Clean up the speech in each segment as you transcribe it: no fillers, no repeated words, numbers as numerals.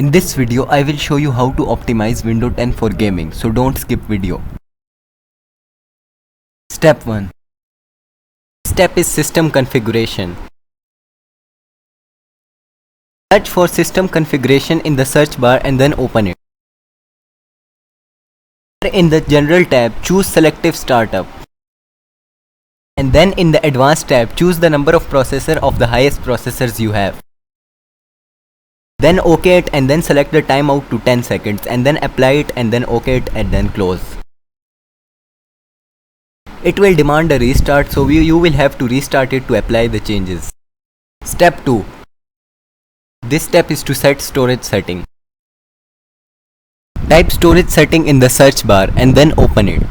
In this video, I will show you how to optimize Windows 10 for gaming, so don't skip video. Step 1. Step is system configuration. Search for system configuration in the search bar and then open it. In the General tab, choose Selective Startup. And then in the Advanced tab, choose the number of processor of the highest processors you have. Then OK it and then select the timeout to 10 seconds and then apply it and then OK it and then close. It will demand a restart, so you will have to restart it to apply the changes. Step 2. This step is to set storage setting. Type storage setting in the search bar and then open it.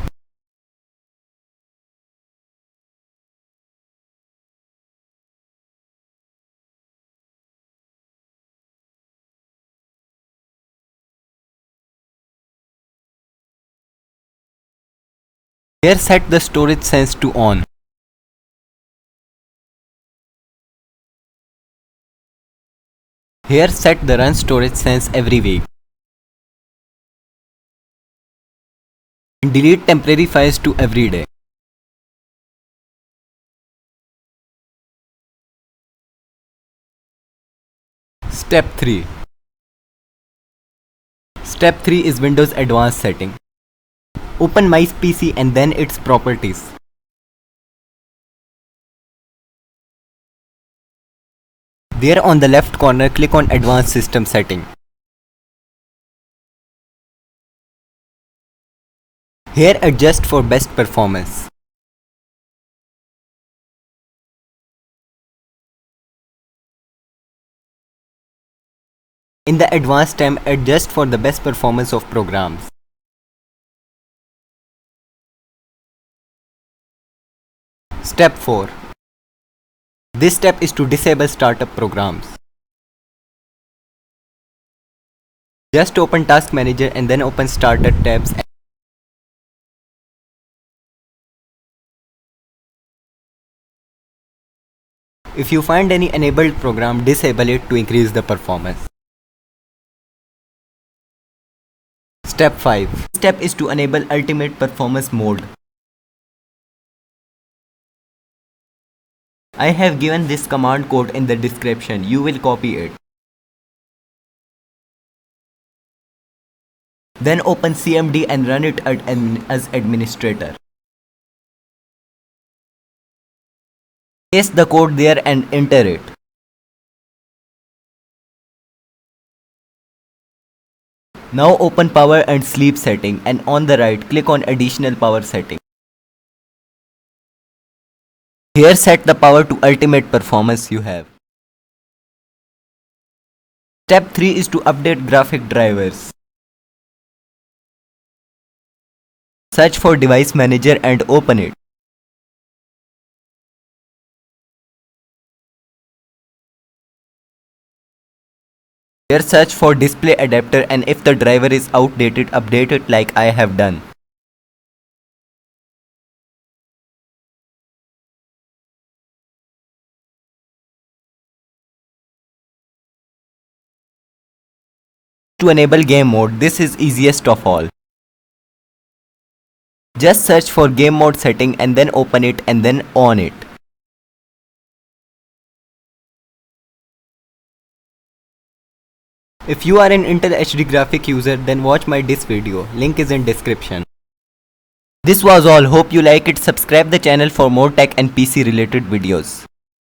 Here set the storage sense to on. Here set the run storage sense every week. And delete temporary files to every day. Step 3. Step 3 is Windows Advanced setting. Open My PC and then its properties. There on the left corner, click on Advanced System Setting. Here adjust for best performance. In the Advanced tab, adjust for the best performance of programs. Step 4. This step is to disable startup programs. Just open Task Manager and then open Starter tabs. If you find any enabled program, disable it to increase the performance. Step 5. This step is to enable Ultimate Performance mode. I have given this command code in the description. You will copy it. Then open CMD and run it as administrator. Paste the code there and enter it. Now open power and sleep setting and on the right click on additional power setting. Here set the power to ultimate performance you have. Step 3 is to update graphic drivers. Search for Device Manager and open it. Here search for display adapter and if the driver is outdated, update it like I have done. To enable game mode, this is easiest of all. Just search for game mode setting and then open it and then on it. If you are an Intel HD graphic user, then watch my this video, link is in description. This was all, hope you like it. Subscribe the channel for more tech and PC related videos.